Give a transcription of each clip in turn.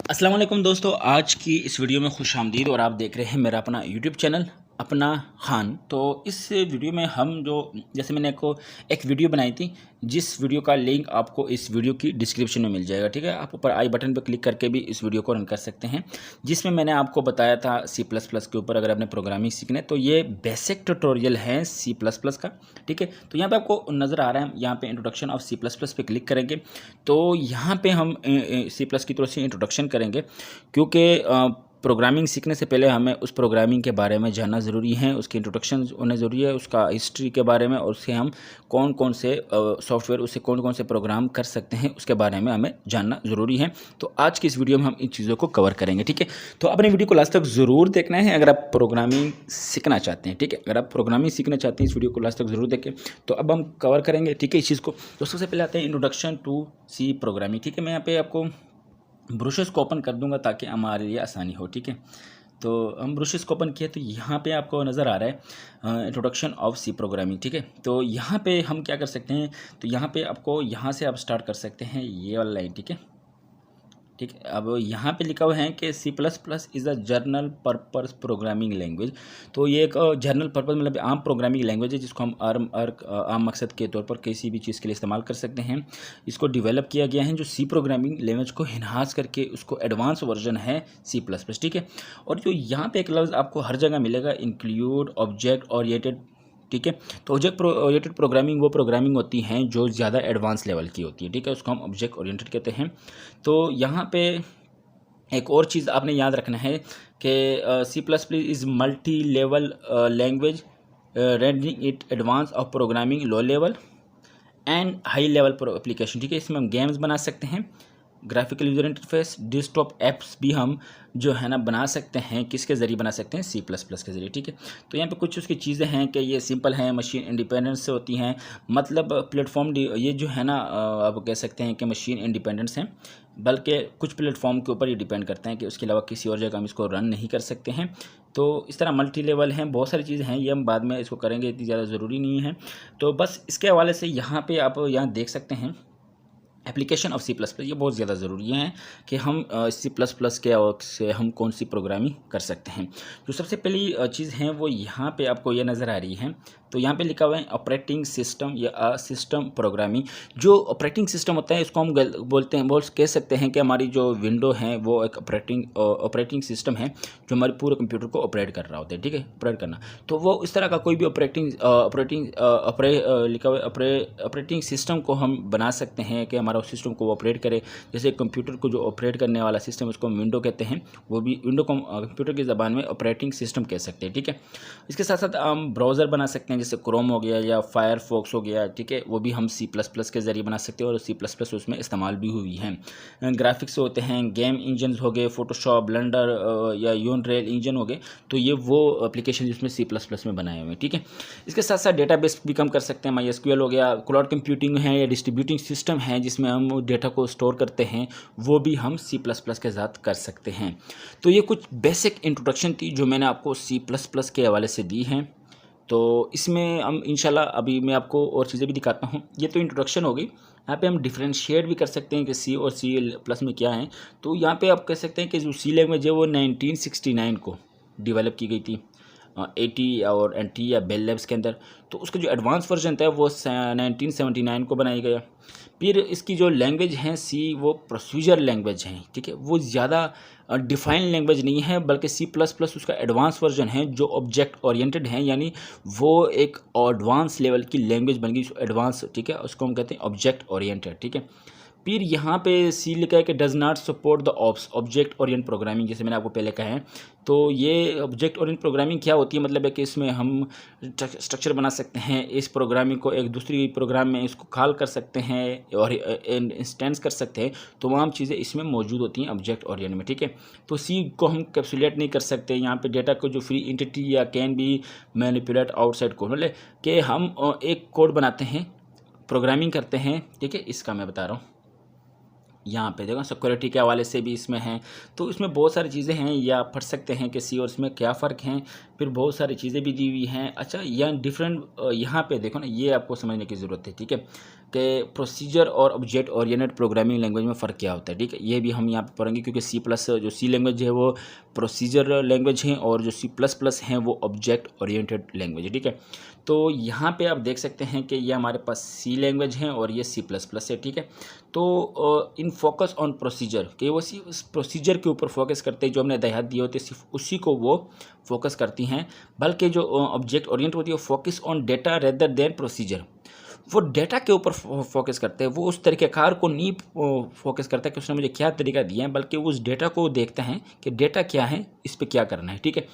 अस्सलाम वालेकुम दोस्तों, आज की इस वीडियो में खुश आमदीद। और आप देख रहे हैं मेरा अपना यूट्यूब चैनल अपना खान। तो इस वीडियो में हम जैसे मैंने एक वीडियो बनाई थी, जिस वीडियो का लिंक आपको इस वीडियो की डिस्क्रिप्शन में मिल जाएगा। ठीक है, आप ऊपर आई बटन पर क्लिक करके भी इस वीडियो को रन कर सकते हैं, जिसमें मैंने आपको बताया था C++ के ऊपर। अगर आपने प्रोग्रामिंग सीखना है तो ये बेसिक ट्यूटोरियल है C++ का। ठीक है, तो यहाँ पे आपको नज़र आ रहा है, यहाँ पे इंट्रोडक्शन ऑफ C++ पे क्लिक करेंगे तो यहाँ पे हम C+ की तरफ से इंट्रोडक्शन करेंगे, क्योंकि प्रोग्रामिंग सीखने से पहले हमें उस प्रोग्रामिंग के बारे में जानना ज़रूरी है, उसकी इंट्रोडक्शन होना ज़रूरी है, उसका हिस्ट्री के बारे में, और उससे हम कौन कौन से सॉफ्टवेयर, उससे कौन कौन से प्रोग्राम कर सकते हैं, उसके बारे में हमें जानना ज़रूरी है। तो आज की इस वीडियो में हम इन चीज़ों को कवर करेंगे। ठीक है, तो अपने वीडियो को लास्ट तक ज़रूर देखना है अगर आप प्रोग्रामिंग सीखना चाहते हैं। ठीक है, अगर आप प्रोग्रामिंग सीखना चाहते हैं इस वीडियो को लास्ट तक ज़रूर देखें। तो अब हम कवर करेंगे, ठीक है, इस चीज़ को। तो सबसे पहले आते हैं इंट्रोडक्शन टू C प्रोग्रामिंग। ठीक है, मैं यहाँ पे आपको ब्रशेस को ओपन कर दूंगा ताकि हमारे लिए आसानी हो। ठीक है, तो हम ब्रशेस को ओपन किए तो यहाँ पे आपको नज़र आ रहा है इंट्रोडक्शन ऑफ C प्रोग्रामिंग। ठीक है, तो यहाँ पे हम क्या कर सकते हैं, तो यहाँ पे आपको यहाँ से आप स्टार्ट कर सकते हैं, ये वाला लाइन। ठीक है, ठीक है, अब यहाँ पे लिखा हुआ है कि C++ is a journal purpose programming language. तो ये एक जर्नल पर्पस मतलब आम प्रोग्रामिंग लैंग्वेज है, जिसको हम आम मकसद के तौर पर किसी भी चीज़ के लिए इस्तेमाल कर सकते हैं। इसको डेवलप किया गया है जो C प्रोग्रामिंग लैंग्वेज को इन्हांस करके, उसको एडवांस वर्जन है C++। ठीक है, और जो यहाँ पे एक लफ्ज़ आपको हर जगह मिलेगा, इंक्लूड ऑब्जेक्ट ओरिएंटेड। ठीक है, तो ऑब्जेक्ट ओरिएंटेड प्रोग्रामिंग वो प्रोग्रामिंग होती हैं जो ज़्यादा एडवांस लेवल की होती है। ठीक है, उसको हम ऑब्जेक्ट ओरिएंटेड कहते हैं। तो यहाँ पे एक और चीज़ आपने याद रखना है कि C++ is multi level language, rendering it advance of programming low level and high level application. ठीक है, इसमें हम गेम्स बना सकते हैं, graphical user interface, desktop apps भी हम जो है ना बना सकते हैं। किसके ज़रिए बना सकते हैं? C++ के ज़रिए। ठीक है, तो यहाँ पे कुछ उसकी चीज़ें हैं कि ये सिंपल हैं, मशीन इंडिपेंडेंस से होती हैं, मतलब प्लेटफॉर्म ये जो है ना आप कह सकते हैं कि मशीन इंडिपेंडेंस हैं, बल्कि कुछ प्लेटफॉर्म के ऊपर ये डिपेंड करते हैं कि उसके अलावा किसी और जगह हम इसको रन नहीं कर सकते हैं। तो इस तरह मल्टी लेवल हैं, बहुत सारी चीज़ें हैं, ये हम बाद में इसको करेंगे, इतनी ज़्यादा ज़रूरी नहीं है। तो बस इसके हवाले से यहाँ पे आप यहाँ देख सकते हैं एप्लीकेशन ऑफ C++। ये बहुत ज़्यादा ज़रूरी है कि हम C++ के से हम कौन सी प्रोग्रामिंग कर सकते हैं। जो सबसे पहली चीज़ है वो यहाँ पे आपको ये नज़र आ रही है, तो यहाँ पे लिखा हुआ है ऑपरेटिंग सिस्टम या सिस्टम प्रोग्रामिंग। जो ऑपरेटिंग सिस्टम होता है इसको हम बोलते हैं, कह सकते हैं कि हमारी जो विंडो है वो एक ऑपरेटिंग सिस्टम है जो हमारे पूरे कंप्यूटर को ऑपरेट कर रहा होता है। ठीक है, ऑपरेट करना, तो वो इस तरह का कोई भी लिखा हुआ ऑपरेटिंग सिस्टम को हम बना सकते हैं कि हमारा सिस्टम को ऑपरेट करे। जैसे कंप्यूटर को जो ऑपरेट करने वाला सिस्टम उसको हम विंडो कहते हैं, वो भी विंडो को कंप्यूटर की ज़बान में ऑपरेटिंग सिस्टम कह सकते हैं। ठीक है, इसके साथ साथ हम ब्राउज़र बना सकते हैं, जैसे क्रोम हो गया या फायरफॉक्स हो गया। ठीक है, वो भी हम C++ के ज़रिए बना सकते हैं और C++ उसमें इस्तेमाल भी हुई हैं। ग्राफिक्स होते हैं, गेम इंजन हो गए, फोटोशॉप, ब्लेंडर या यूनरेल इंजन हो गए, तो ये वो एप्लीकेशन जिसमें C++ में बनाए हुए हैं। ठीक है, इसके साथ साथ डेटाबेस भी कम कर सकते हैं, MySQL हो गया, क्लाउड कंप्यूटिंग है या डिस्ट्रीब्यूटिंग सिस्टम है जिसमें हम डेटा को स्टोर करते हैं, वो भी हम C++ के साथ कर सकते हैं। तो ये कुछ बेसिक इंट्रोडक्शन थी जो मैंने आपको C++ के हवाले से दी हैं। तो इसमें हम इंशाल्लाह अभी मैं आपको और चीज़ें भी दिखाता हूँ। ये तो इंट्रोडक्शन हो गई, यहाँ पे हम डिफ्रेंशिएट भी कर सकते हैं कि C और C+ में क्या है। तो यहाँ पे आप कह सकते हैं कि जो C लैंग्वेज है वो 1969 को डेवलप की गई थी, 80 और NT या बेल लैब्स के अंदर। तो उसका जो एडवांस वर्जन था वो 1979 को बनाया गया। फिर इसकी जो लैंग्वेज है C, वो प्रोसीजर लैंग्वेज है। ठीक है, वो ज़्यादा डिफाइन लैंग्वेज नहीं है, बल्कि C++ उसका एडवांस वर्जन है जो ऑब्जेक्ट ओरिएंटेड है, यानी वो एक एडवांस लेवल की लैंग्वेज बन गई, एडवांस। ठीक है, उसको हम कहते हैं ऑब्जेक्ट ओरिएंटेड। ठीक है, फिर यहाँ पे C लिखा है कि does not support the object Orient programming, जैसे मैंने आपको पहले कहा है। तो ये ऑब्जेक्ट ओरिएंट प्रोग्रामिंग क्या होती है, मतलब है कि इसमें हम स्ट्रक्चर बना सकते हैं, इस प्रोग्रामिंग को एक दूसरी प्रोग्राम में इसको कॉल कर सकते हैं और इंस्टेंस कर सकते हैं। तो तमाम चीज़ें इसमें मौजूद होती हैं ऑब्जेक्ट ओरिएंट में। ठीक है, तो C को हम कैप्सुलेट नहीं कर सकते, यहाँ पे डेटा को जो फ्री एंटिटी या can be manipulate outside code, मतलब कि हम एक कोड बनाते हैं, प्रोग्रामिंग करते हैं। ठीक है, इसका मैं बता रहा हूँ। यहाँ पे देखो सिक्योरिटी के हवाले से भी इसमें हैं, तो इसमें बहुत सारी चीज़ें हैं, ये आप पढ़ सकते हैं कि सी और इसमें क्या फ़र्क हैं। फिर बहुत सारी चीज़ें भी दी हुई हैं। अच्छा, यहाँ डिफरेंट यहाँ पे देखो ना, ये आपको समझने की ज़रूरत है, ठीक है, कि प्रोसीजर और ऑब्जेक्ट ओरिएंटेड प्रोग्रामिंग लैंग्वेज में फ़र्क क्या होता है, ठीक है। ये भी हम यहाँ पे पढ़ेंगे, क्योंकि सी प्लस जो सी लैंग्वेज है वो प्रोसीजर लैंग्वेज है, और जो सी प्लस प्लस है वो ऑब्जेक्ट ओरिएंटेड लैंग्वेज है, ठीक है। तो यहाँ पे आप देख सकते हैं कि ये हमारे पास सी लैंग्वेज है और ये सी प्लस प्लस है, ठीक है। तो इन फोकस ऑन प्रोसीजर, कि वो उस प्रोसीजर के ऊपर फोकस करते हैं, जो हमने हिदायत दी होती है सिर्फ उसी को वो फोकस करती हैं। बल्कि जो ऑब्जेक्ट ओरिएंट होती है वो focus on data rather than procedure, वो डेटा के ऊपर फोकस करते हैं, वो उस तरीक़ेकार को नहीं फोकस करता है कि उसने मुझे क्या तरीका दिया है, बल्कि वो उस डेटा को देखते हैं कि डेटा क्या है, इस पर क्या करना है, ठीक है।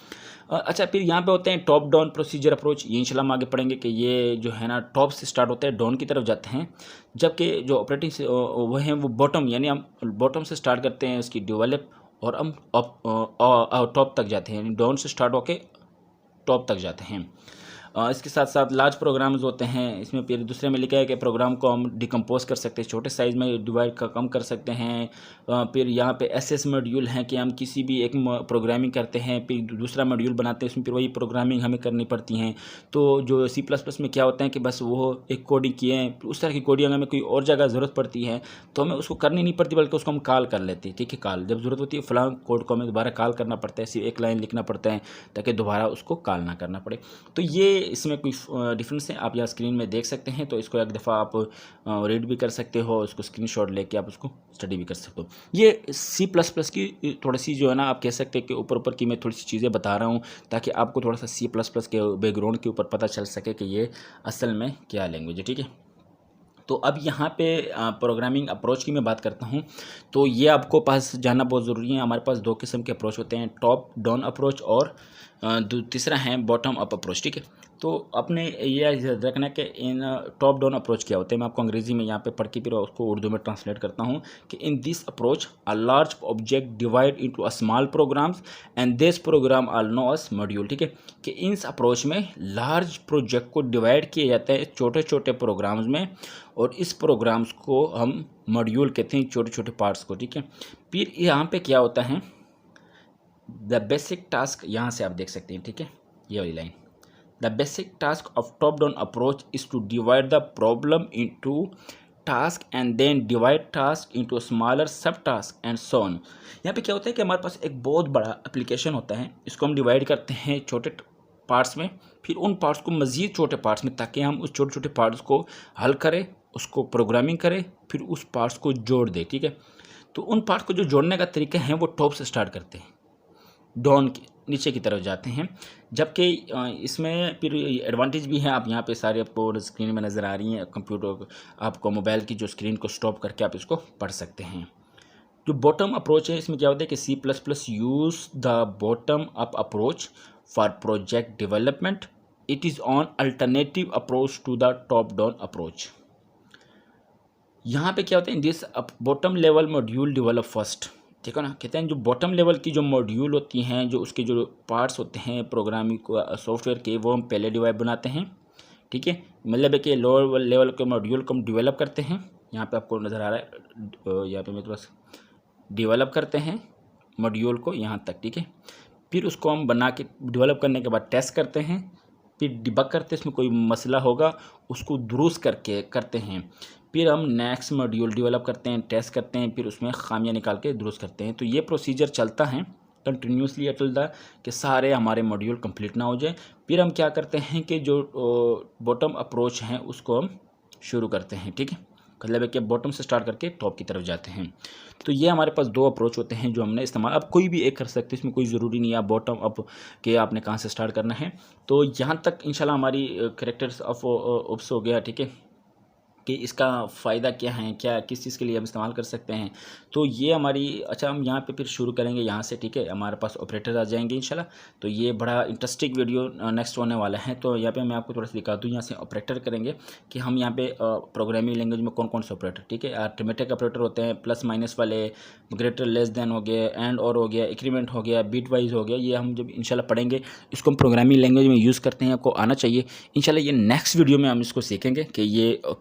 अच्छा, फिर यहाँ पे होते हैं टॉप डाउन प्रोसीजर अप्रोच, ये इंशाल्लाह हम आगे पढ़ेंगे कि ये जो है ना टॉप से स्टार्ट होते हैं, डाउन की तरफ जाते हैं, जबकि जो ऑपरेटिंग से वो हैं वो बॉटम, यानी हम बॉटम से स्टार्ट करते हैं उसकी डेवलप, और हम टॉप तक जाते हैं, यानी डाउन से स्टार्ट होके टॉप तक जाते हैं। इसके साथ साथ लार्ज प्रोग्राम्स होते हैं, इसमें फिर दूसरे में लिखा है कि प्रोग्राम को हम डिकम्पोज कर सकते हैं, छोटे साइज़ में डिवाइड का कम कर सकते हैं। फिर यहाँ पे एसएस मॉड्यूल हैं कि हम किसी भी एक प्रोग्रामिंग करते हैं, फिर दूसरा मॉड्यूल बनाते हैं, उसमें फिर वही प्रोग्रामिंग हमें करनी पड़ती हैं। तो जो सी प्लस प्लस में क्या होता है कि बस वो एक कोडिंग किए हैं, उस तरह की कोडिंग हमें कोई और जगह ज़रूरत पड़ती है तो हमें उसको करनी नहीं पड़ती, बल्कि उसको हम कॉल कर लेते हैं, ठीक है। कॉल जब ज़रूरत होती है फ़लाँ कोड को हमें दोबारा कॉल करना पड़ता है, सिर्फ एक लाइन लिखना पड़ता है ताकि दोबारा उसको कॉल ना करना पड़े। तो ये इसमें कोई डिफरेंस है, आप यहाँ स्क्रीन में देख सकते हैं। तो इसको एक दफ़ा आप रीड भी कर सकते हो, उसको स्क्रीनशॉट लेके आप उसको स्टडी भी कर सकते हो। ये सी प्लस प्लस की थोड़ी सी जो है ना, आप कह सकते हैं कि ऊपर ऊपर की मैं थोड़ी सी चीज़ें बता रहा हूँ, ताकि आपको थोड़ा सा सी प्लस प्लस के बैकग्राउंड के ऊपर पता चल सके कि ये असल में क्या लैंग्वेज है, ठीक है। तो अब यहाँ पे प्रोग्रामिंग अप्रोच की मैं बात करता हूँ, तो ये आपको पास जानना बहुत ज़रूरी है। हमारे पास दो किस्म के अप्रोच होते हैं, टॉप डाउन अप्रोच और तीसरा है बॉटम अप अप्रोच, ठीक है। तो अपने ये याद रखना है कि इन टॉप डाउन अप्रोच क्या होते हैं, मैं आपको अंग्रेज़ी में यहाँ पे पढ़ के फिर उसको उर्दू में ट्रांसलेट करता हूँ कि in this approach a large object divide into a small programs and this program are known as module, ठीक है। कि इस अप्रोच में लार्ज प्रोजेक्ट को डिवाइड किया जाता है छोटे छोटे प्रोग्राम्स में, और इस प्रोग्राम्स को हम मॉड्यूल कहते हैं, छोटे छोटे पार्ट्स को, ठीक है। फिर यहाँ पे क्या होता है, द बेसिक टास्क, यहाँ से आप देख सकते हैं, ठीक है, ये वाली line, the basic task of top down approach is to divide the problem into task and then divide task into smaller sub task and so on. यहाँ पे क्या होता है कि हमारे पास एक बहुत बड़ा एप्लीकेशन होता है, इसको हम डिवाइड करते हैं छोटे पार्ट्स में, फिर उन पार्ट्स को मज़ीद छोटे पार्ट्स में, ताकि हम उस छोटे छोटे पार्ट्स को हल करें, उसको प्रोग्रामिंग करें, फिर उस पार्ट्स को जोड़ दें, ठीक है। तो उन पार्ट्स को जो जोड़ने का तरीका है वो टॉप से स्टार्ट करते हैं, डाउन की नीचे की तरफ जाते हैं। जबकि इसमें फिर एडवांटेज भी है, आप यहाँ पे सारे आपको स्क्रीन में नज़र आ रही हैं, कंप्यूटर आपको मोबाइल की जो स्क्रीन को स्टॉप करके आप इसको पढ़ सकते हैं। जो बॉटम अप्रोच है, इसमें क्या होता है कि C plus plus use the bottom up approach for project development, it is on alternative approach to the top down approach. यहाँ पे क्या होता है, this bottom level module develop first, ठीक है ना। कहते हैं जो बॉटम लेवल की जो मॉड्यूल होती हैं, जो उसके जो पार्ट्स होते हैं प्रोग्रामिंग को सॉफ्टवेयर के, वो हम पहले डिवाइड बनाते हैं, ठीक है। मतलब है कि लोअर लेवल के मॉड्यूल को हम डेवलप करते हैं, यहाँ पे आपको नज़र आ रहा है, यहाँ पे मेरे पास डेवलप करते हैं मॉड्यूल को यहाँ तक, ठीक है। फिर उसको हम बना के डेवलप करने के बाद टेस्ट करते हैं, फिर डिबग करते हैं, इसमें कोई मसला होगा उसको दुरुस्त करके करते हैं, फिर हम नेक्स्ट मॉड्यूल डेवलप करते हैं, टेस्ट करते हैं, फिर उसमें खामियां निकाल के दुरुस्त करते हैं। तो ये प्रोसीजर चलता है कंटिन्यूसली अटिल द कि सारे हमारे मॉड्यूल कंप्लीट ना हो जाए। फिर हम क्या करते हैं कि जो बॉटम अप्रोच हैं उसको हम शुरू करते हैं, ठीक है। मतलब है कि बॉटम से स्टार्ट करके टॉप की तरफ जाते हैं। तो ये हमारे पास दो अप्रोच होते हैं जो हमने इस्तेमाल, अब कोई भी एक कर सकते हैं, इसमें कोई ज़रूरी नहीं है आप बॉटम अप के आपने कहाँ से स्टार्ट करना है। तो यहाँ तक इंशाल्लाह हमारी कैरेक्टर्स ऑफ ओप्स हो गया, ठीक है, कि इसका फ़ायदा क्या है, क्या किस चीज़ के लिए हम इस्तेमाल कर सकते हैं। तो ये हमारी, अच्छा हम यहाँ पे फिर शुरू करेंगे यहाँ से, ठीक है। हमारे पास ऑपरेटर आ जाएंगे इंशाल्लाह। तो ये बड़ा इंटरेस्टिंग वीडियो नेक्स्ट होने वाला है। तो यहाँ पे मैं आपको थोड़ा सा दिखा दूँ, यहाँ से ऑपरेटर करेंगे कि हम यहाँ पे प्रोग्रामिंग लैंग्वेज में कौन कौन से ऑपरेटर, ठीक है, अरिथमेटिक ऑपरेटर होते हैं, प्लस माइनस वाले, ग्रेटर लेस देन हो गया, एंड और हो गया, इंक्रीमेंट हो गया, बीट वाइज हो गया। ये हम जब इंशाल्लाह पढ़ेंगे, इसको हम प्रोग्रामिंग लैंग्वेज में यूज़ करते हैं, आपको आना चाहिए इंशाल्लाह। ये नेक्स्ट वीडियो में हम इसको सीखेंगे कि ये